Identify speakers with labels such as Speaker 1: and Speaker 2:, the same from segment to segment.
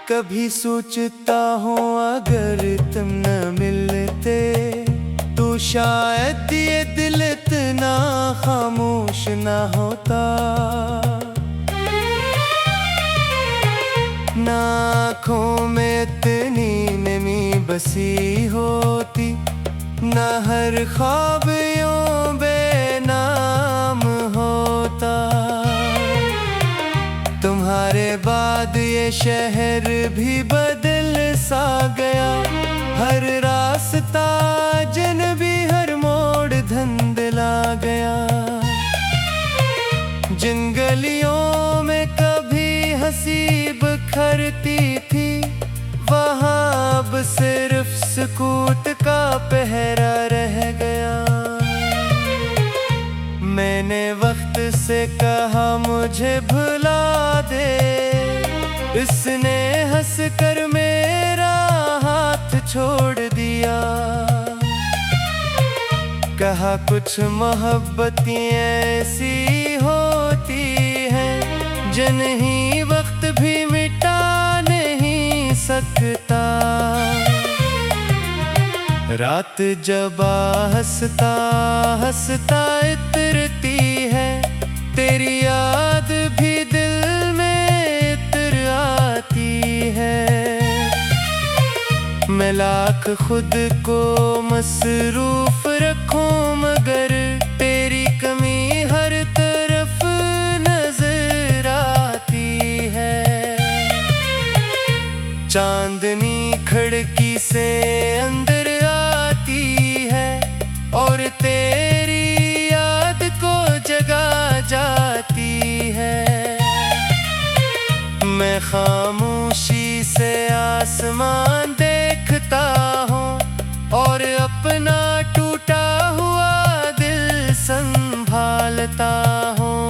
Speaker 1: कभी सोचता हूँ अगर तुम न मिलते तो शायद ये दिल इतना खामोश ना होता। ना आँखों में इतनी नमी बसी होती, ना हर ख्वाब यूं बेनाम होता। तुम्हारे बाद ये शहर भी बदल सा गया, हर रास्ता जन भी हर मोड़ धुंधला गया। जिन गलियों में कभी हंसी बिखरती थी, वहाँ अब सिर्फ सुकूत का पहरा रह गया। मैंने वक्त से कहा मुझे भुला दे, इसने हंस कर मेरा हाथ छोड़ दिया। कहा कुछ मोहब्बतें ऐसी होती हैं जिन्हें वक्त भी मिटा नहीं सकता। रात जब हंसता हंसता इतरती है, तेरी याद भी दिल में इतर आती है। मैं लाख खुद को मसरूफ रखूं मगर तेरी कमी हर तरफ नजर आती है। चांदनी खिड़की से अंदर और तेरी याद को जगा जाती है। मैं खामोशी से आसमान देखता हूँ और अपना टूटा हुआ दिल संभालता हूँ।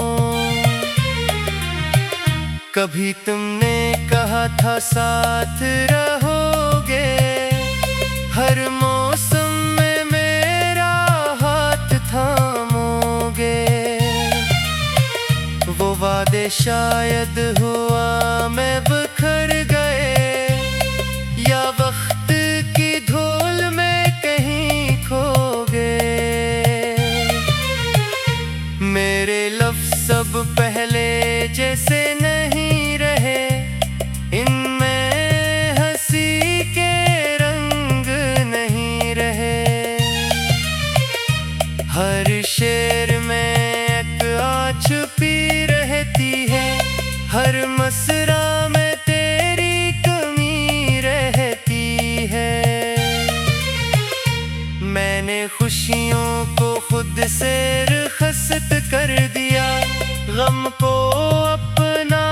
Speaker 1: कभी तुमने कहा था साथ रहोगे, हर मौसम वो वादे शायद हुआ मैं बिखर गए, या वक्त की धूल में कहीं खो गए। मेरे लफ्ज़ सब पहले जैसे नहीं रहे, इनमें हंसी के रंग नहीं रहे। हर शेर में एक छुपी रहती है, हर मसरा में तेरी कमी रहती है। मैंने खुशियों को खुद से रुखसत कर दिया, गम को अपना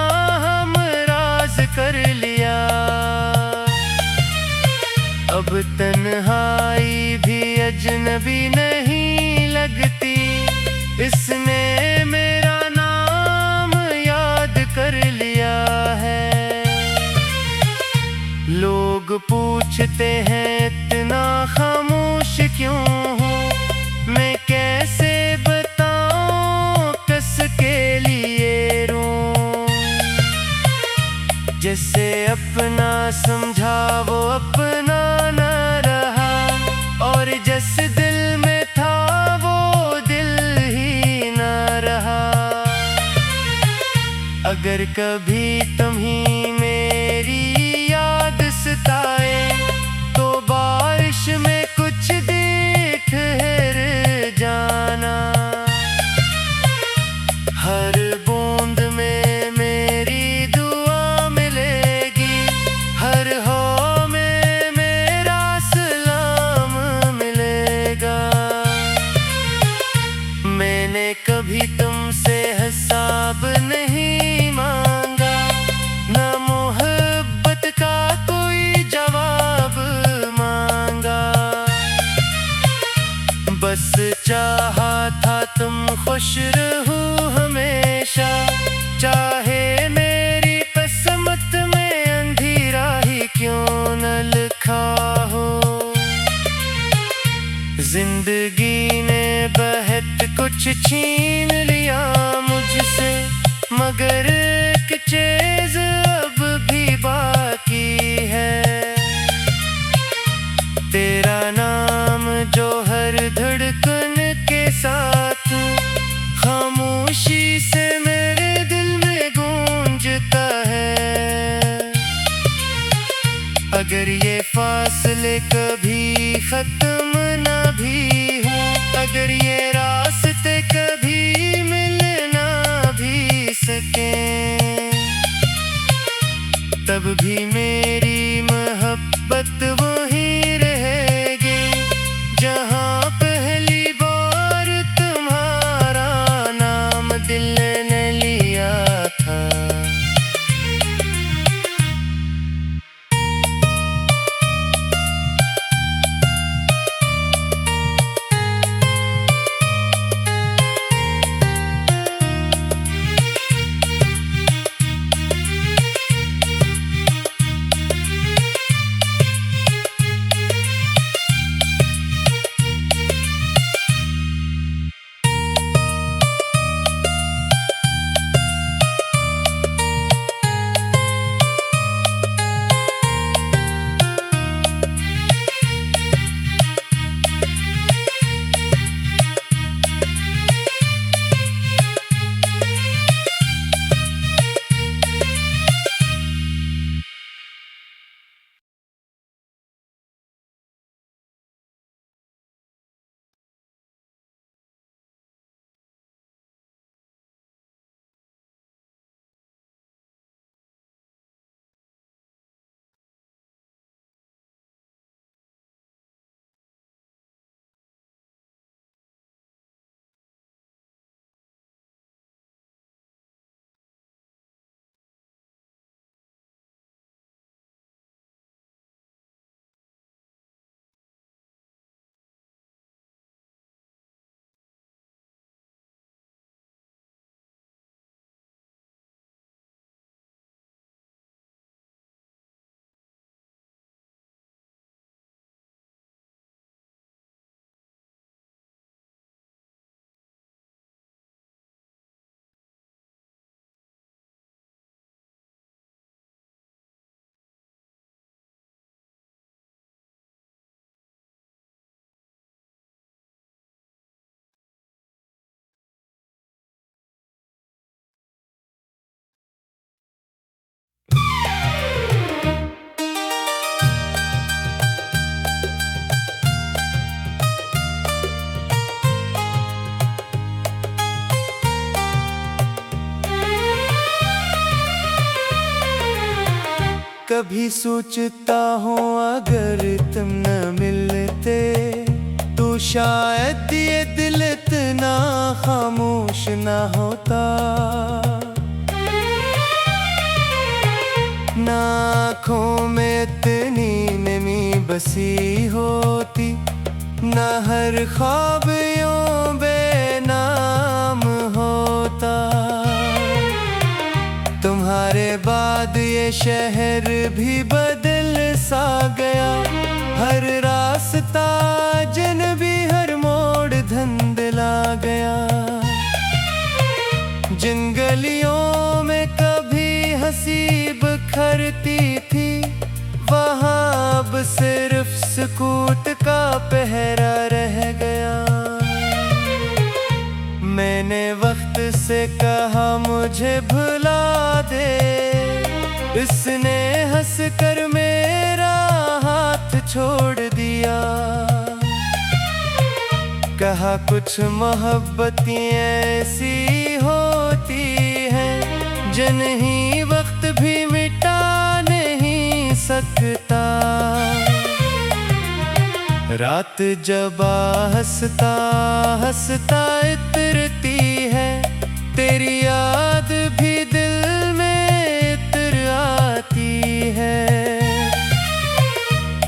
Speaker 1: हमराज कर लिया। अब तन्हाई भी अजनबी नहीं लगती, इसने मेरा नाम याद कर लिया है। लोग पूछते हैं इतना खामोश क्यों हूँ, मैं कैसे बताऊँ कस के लिए रो। जिसे अपना समझा वो अपना न रहा, और जिस दिल में था वो दिल ही न रहा। अगर कभी तुम्हीं मेरी याद सताए, तो बारिश में कुछ देर ठहर जाना। हर बूंद में मेरी दुआ मिलेगी, हर हो में मेरा सलाम मिलेगा। मैंने कभी तुमसे हिसाब नहीं मांगा, न मोहब्बत का कोई जवाब मांगा। बस चाहा था तुम खुश रहो हमेशा, चाहे मेरी किस्मत में अंधेरा ही क्यों न लिखा हो। जिंदगी ने बहुत कुछ छीन लिया मुझसे, मगर एक चीज अब भी बाकी अगर ये फासले कभी खत्म ना भी हो, अगर ये रास्ते कभी मिलना भी सके, तब भी मेरी मोहब्बत वहीं रहेगी जहाँ पहली बार तुम्हारा नाम दिल ने लिया था। कभी सोचता हूँ अगर तुम न मिलते तो शायद ये दिल इतना खामोश ना होता, ना आँखों में इतनी नमी बसी होती, ना हर ख्वाब यूं बेनाम होता। तुम्हारे बाद ये शहर भी बदल सा गया, हर रास्ता जन भी हर मोड़ धुंधला गया। जिन गलियों में कभी हंसी बिखरती थी, वहाँ अब सिर्फ सुकूत का पहरा रह गया। मैंने वक्त से कहा मुझे भुला दे, इसने हंस कर मेरा हाथ छोड़ दिया। कहा कुछ मोहब्बतें ऐसी होती हैं जिन्हें वक्त भी मिटा नहीं सकता। रात जब हंसता हंसता इतरती है, तेरी याद भी दिल में इतर आती है।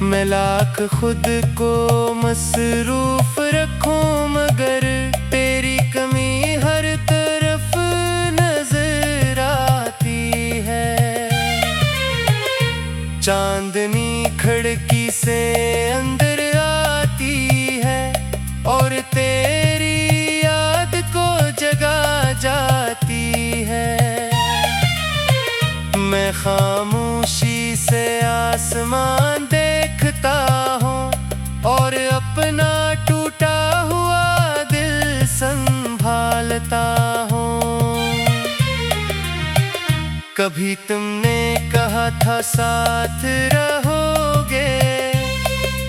Speaker 1: मैं लाख खुद को मसरूफ रखूं मगर तेरी कमी हर तरफ नजर आती है। चांदनी खिड़की से अंदर और तेरी याद को जगा जाती है। मैं खामोशी से आसमान देखता हूँ और अपना टूटा हुआ दिल संभालता हूँ। कभी तुमने कहा था साथ रहो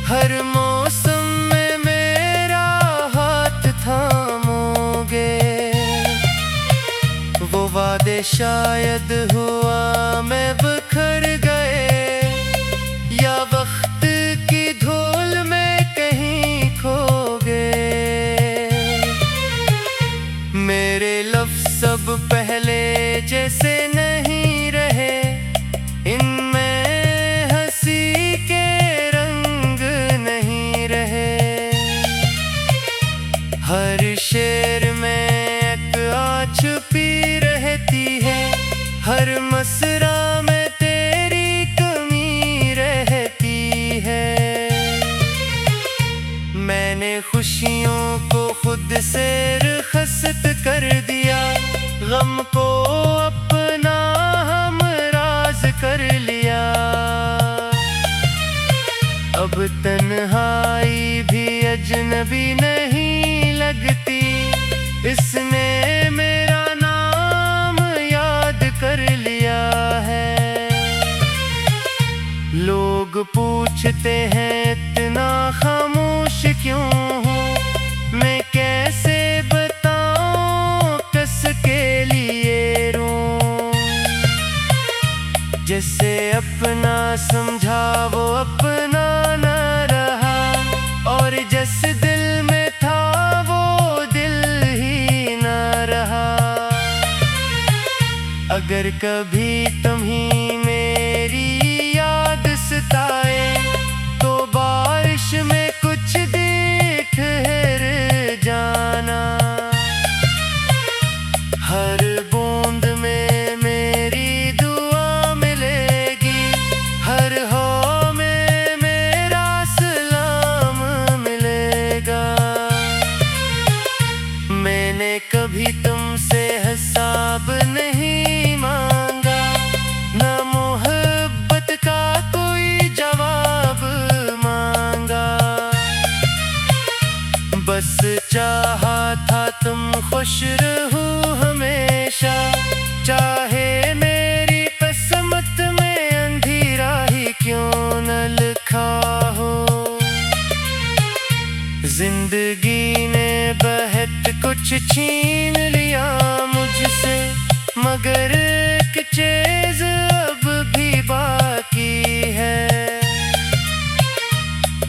Speaker 1: हर मौसम में मेरा हाथ थामोगे। वो वादे शायद हुआ मैं बिखर गए, या वक्त की धूल में कहीं खो गए। मेरे लफ्ज़ सब पहले जैसे नहीं रहे, इनमें हंसी के रंग नहीं रहे। हर शेर में एक आँच छुपी रहती है, हर मसरा में तेरी कमी रहती है। मैंने खुशियों को खुद से रुखसत कर दिया, गम को अपना हमराज कर लिया। अब तन्हाई भी अजनबी नहीं लगती, इसने मेरा नाम याद कर लिया है। लोग पूछते हैं इतना खामोश क्यों हूँ, मैं कैसे बताऊं कस के लिए रूं। जिसे अपना समझा वो अपना न रहा, और जिस दिल में था वो दिल ही न रहा। अगर कभी तुम्हीं मेरी याद सताए, तो बारिश में कुछ देर ठहर जाना। हर बूंद में मेरी दुआ मिलेगी, हर हो में मेरा सलाम मिलेगा। मैंने कभी तुमसे हिसाब नहीं मांगा, न मोहब्बत का कोई जवाब मांगा। बस चाहा था तुम खुश रहो हमेशा, चाहे मेरी किस्मत में अंधेरा ही क्यों न लिखा हो। जिंदगी ने बहुत कुछ छीन लिया मुझसे, मगर एक चीज अब भी बाकी है।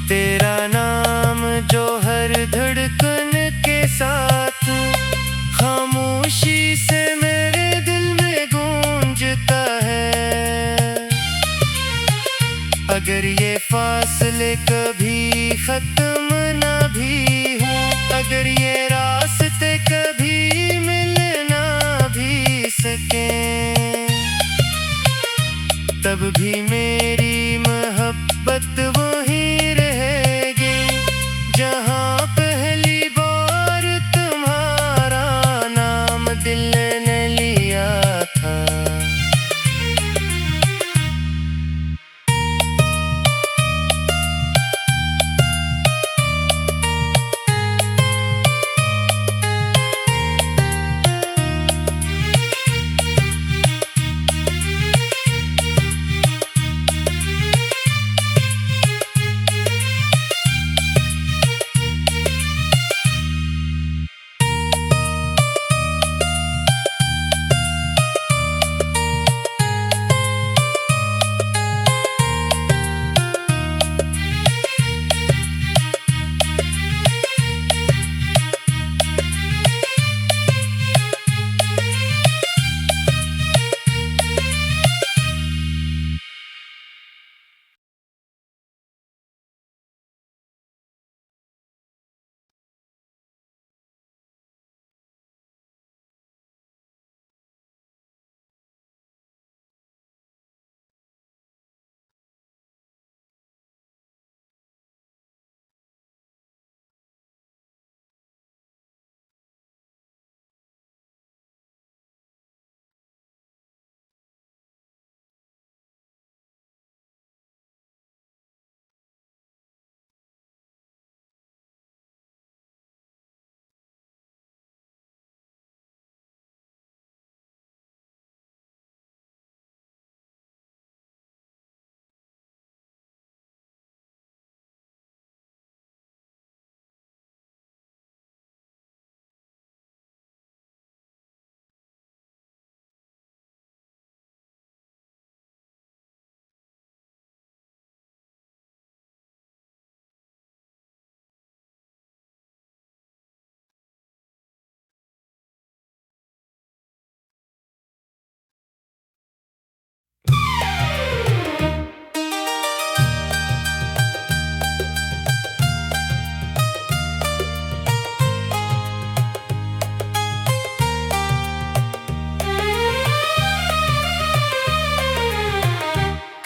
Speaker 1: तेरा नाम जो हर धड़कन के साथ खामोशी से मेरे दिल में गूंजता है। अगर ये फासले कभी खत्म ना भी हो, अगर ये रास्ते कभी मिल ना भी सके, तब भी मेरी मोहब्बत वही रहेगी जहाँ पहली बार तुम्हारा नाम दिल ने लिया था।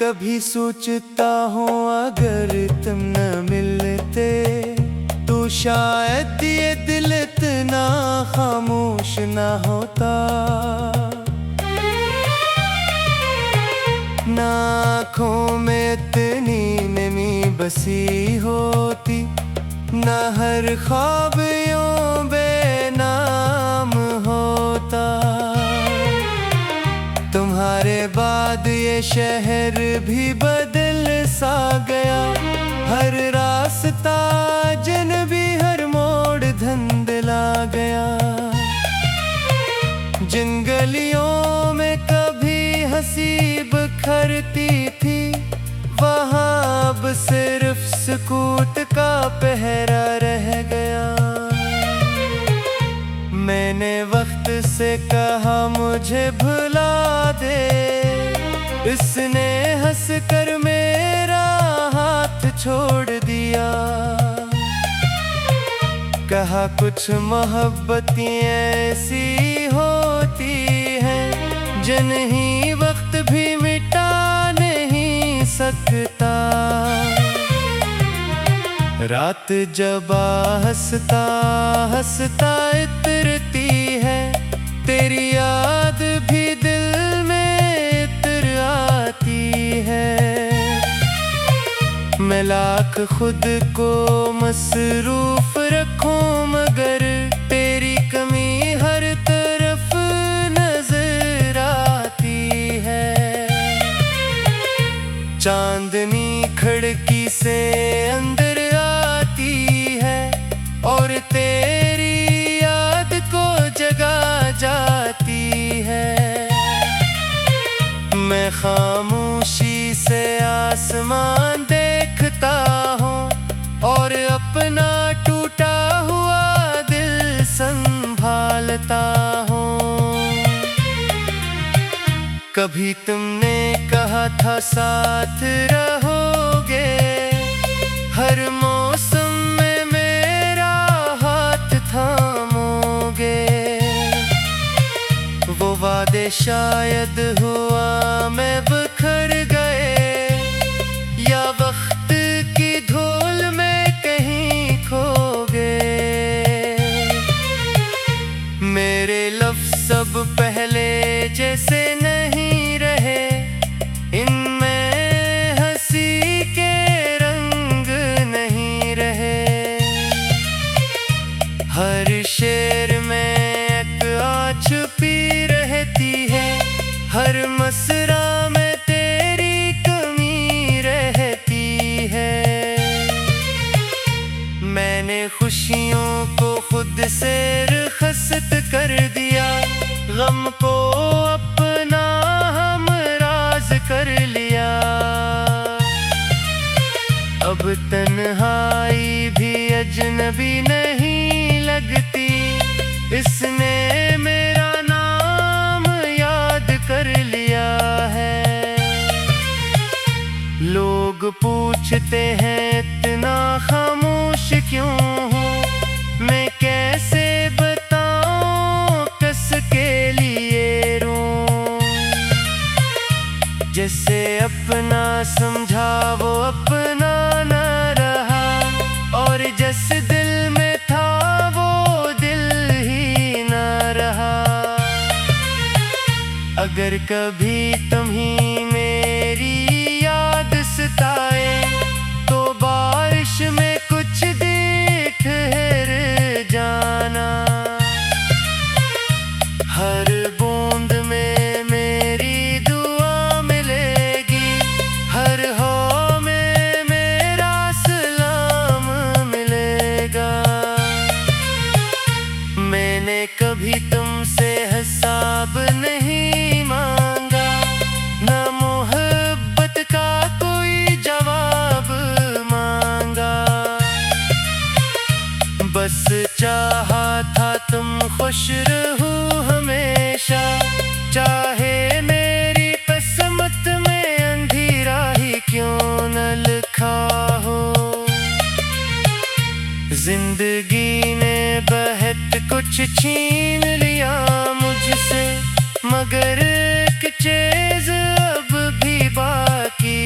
Speaker 1: कभी सोचता हूँ अगर तुम न मिलते तो शायद ये दिल इतना खामोश न होता। ना आँखों में इतनी नमी बसी होती, ना हर ख्वाब यूं बेनाम होता। तुम्हारे बाद ये शहर भी बदल सा गया, हर रास्ता जन भी हर मोड़ धुंधला गया। जिन गलियों में कभी हंसी बिखरती थी, वहाँ अब सिर्फ सुकूत का पहरा रह गया। मैंने वक्त से कहा मुझे भुला दे, इसने हंसकर मेरा हाथ छोड़ दिया। कहा कुछ मोहब्बतें ऐसी होती हैं जिन्हें वक्त भी मिटा नहीं सकता। रात जब हंसता हंसता इतरती है, तेरी याद भी दिल में इतर आती है। मैं लाख खुद को मसरूफ रखूं मगर तेरी कमी हर तरफ नजर आती है। चांदनी खिड़की से अंदर आती है और तेरी याद को जगा जाती है। मैं खामोशी से आसमान देखता हूँ और अपना टूटा हुआ दिल संभालता हूँ। कभी तुमने कहा था साथ रहोगे, हर मौसम में मेरा हाथ थामोगे। वो वादे शायद हुआ में बिखर गए, या वक्त की धूल में कहीं खो गए। मेरे लफ्ज़ सब पहले जैसे नहीं रहे, इनमें हंसी के रंग नहीं रहे। हर शेर में एक आँच छुपी रहती है, हर मसरा में तेरी कमी रहती है। मैंने खुशियों को खुद से रुखसत कर दिया, गम को अपना हमराज कर लिया। अब तन्हाई भी अजनबी नहीं लगती, इसने मेरा नाम याद कर लिया है। लोग पूछते हैं इतना खामोश क्यों हूँ, मैं कैसे बताऊं किस के लिए रोऊं। जिसे अपना समझा वो अपना न रहा, और जिस दिल में था वो दिल ही न रहा। अगर कभी तुम्हीं मेरी याद सताए, तो बारिश में कुछ देर ठहर जाना। हर बूंद में मेरी दुआ मिलेगी, हर हो में मेरा सलाम मिलेगा। मैंने कभी तुमसे हिसाब नहीं मांगा, न मोहब्बत का कोई जवाब मांगा। बस चाहा था तुम खुश रहो हमेशा, चाहे मेरी किस्मत में अंधेरा ही क्यों न लिखा हो। जिंदगी ने बहुत कुछ छीन लिया मुझसे, मगर एक चीज अब भी बाकी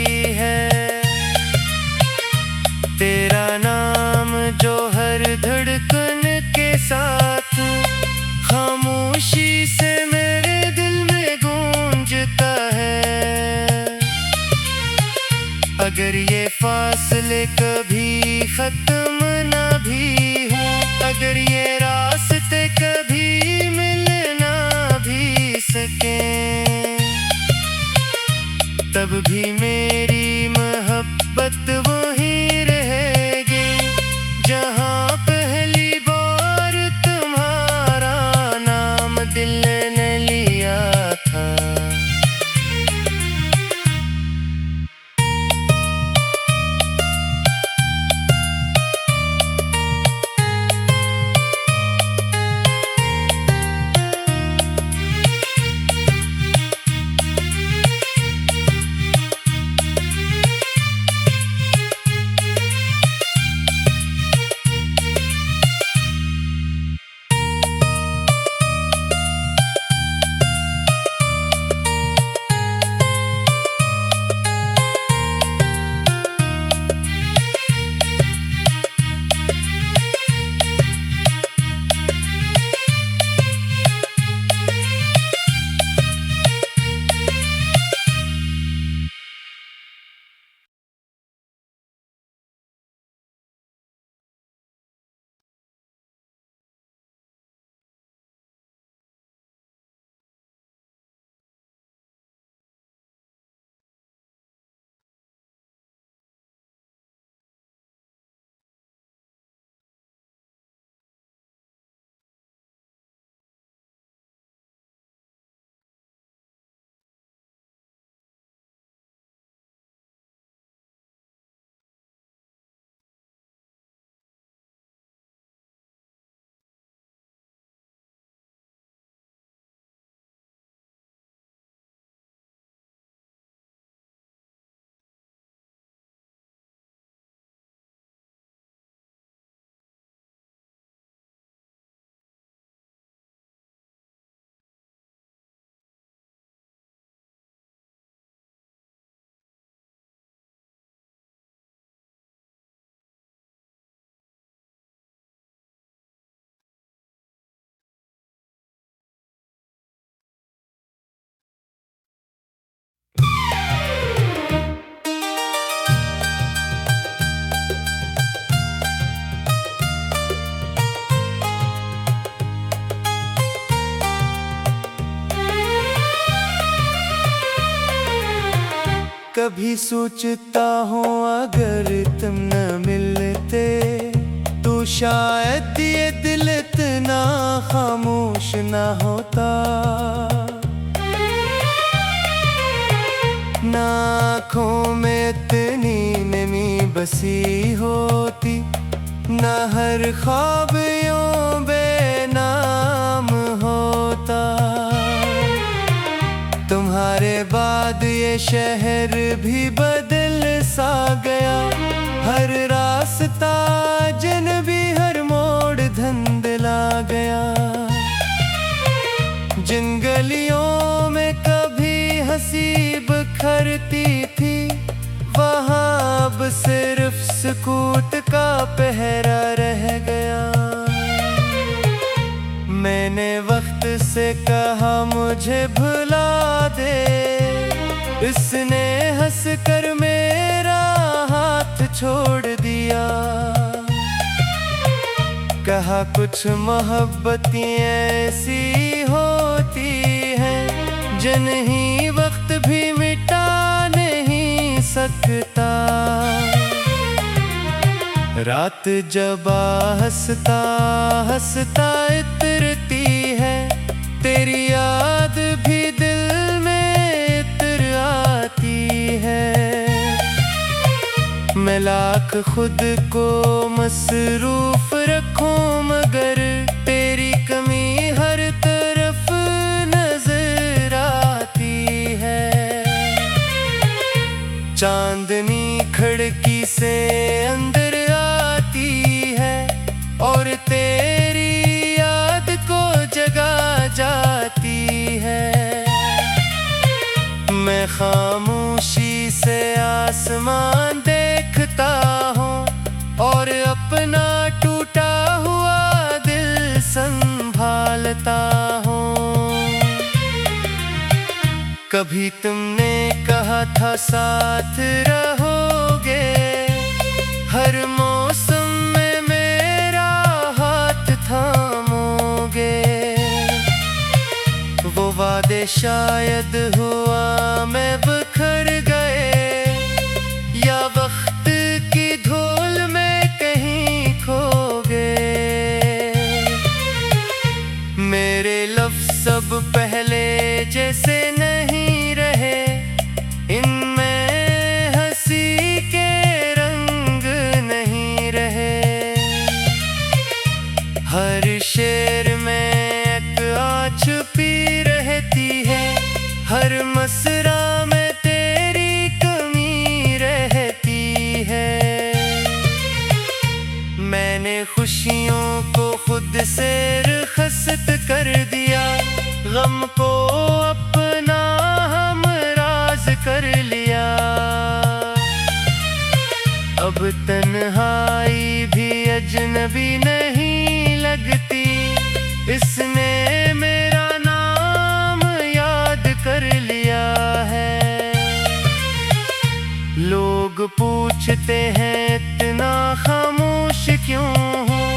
Speaker 1: अगर ये फासले कभी खत्म ना भी हो, अगर ये रास्ते कभी मिलना भी सके, तब भी मेरी मोहब्बत वहीं रहेगी जहां पहली बार तुम्हारा नाम दिल ने लिया था। कभी सोचता हूँ अगर तुम न मिलते तो शायद ये दिल इतना खामोश न होता, ना आँखों में इतनी नमी बसी होती, ना हर ख्वाब यूं बेनाम होता। तुम्हारे बाद ये शहर भी बदल सा गया, हर रास्ता जन भी हर मोड़ धुंधला गया। जिन गलियों में कभी हंसी बिखरती थी, वहाँ अब सिर्फ सुकूत का पहरा रह गया। मैंने वक्त से कहा मुझे भुला दे, इसने हंस कर मेरा हाथ छोड़ दिया। कहा कुछ मोहब्बतें ऐसी होती हैं जिन्हें वक्त भी मिटा नहीं सकता। रात जब हंसता हंसता इतरती है, तेरी याद भी दिल में इतर आती है। मैं लाख खुद को मसरूफ रखूं मगर तेरी कमी हर तरफ नजर आती है। चांदनी खिड़की से अंदर और तेरी याद को जगा जाती है। मैं खामोशी से आसमान देखता हूँ और अपना टूटा हुआ दिल संभालता हूँ। कभी तुमने कहा था साथ रहो हर मौसम में मेरा हाथ थामोगे। वो वादे शायद हुआ मैं बिखर गए, या वक्त की धूल में कहीं खो गए। मेरे लफ्ज़ सब पहले जैसे नहीं रहे, इनमें हंसी के रंग नहीं रहे। हर शेर में एक आ छुपी रहती है, हर मसरा में तेरी कमी रहती है। मैंने खुशियों को खुद से रुखसत कर दिया, गम को अपना हमराज कर लिया। अब तन्हाई भी अजनबी नहीं लगती, इसने मेरा नाम याद कर लिया है। लोग पूछते हैं इतना खामोश क्यों हूँ,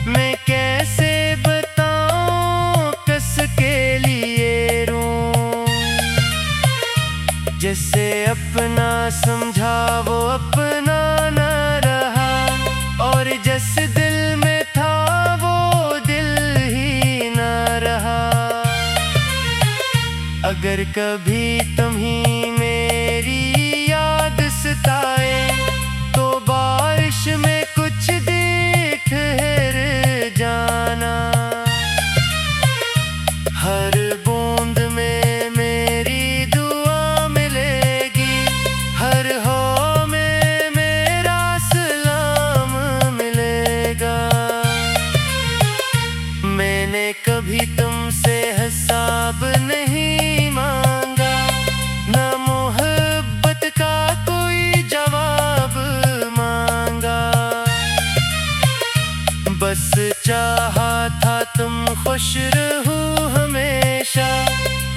Speaker 1: मैं कैसे बताऊं किस के लिए रूं। जिसे अपना समझा वो अपना न रहा, और जिस दिल में था वो दिल ही न रहा। अगर कभी तुम्हीं मेरी याद सताए, तो बारिश में कुछ देर ठहर जाना। हर बूंद में मेरी दुआ मिलेगी, हर हो में मेरा सलाम मिलेगा। मैंने कभी तुमसे हिसाब नहीं मांगा, न मोहब्बत का कोई जवाब मांगा। बस चाहा था तुम खुश रहो हमेशा,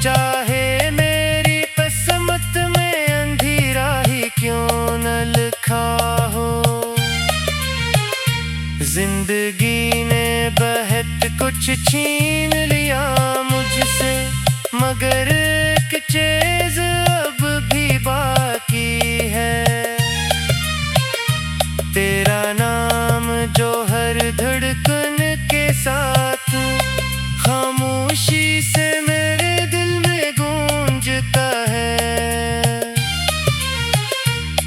Speaker 1: चाहे मेरी किस्मत में अंधेरा ही क्यों न लिखा हो। जिंदगी ने बहुत कुछ छीन लिया मुझसे, मगर एक चीज अब भी बाकी है। तेरा नाम जो हर धड़कन के साथ खामोशी से मेरे दिल में गूंजता है।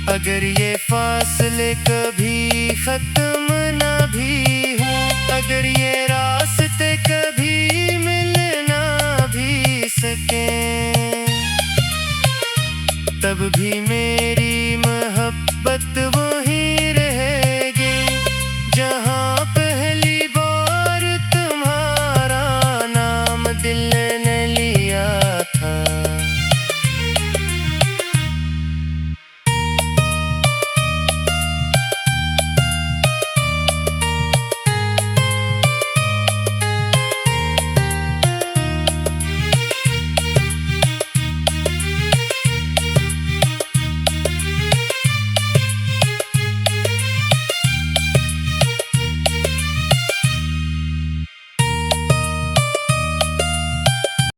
Speaker 1: अगर ये फासले कभी खत्म न भी हो, अगर ये रास्ते कभी मिल ना भी सके, तब भी मेरी मोहब्बत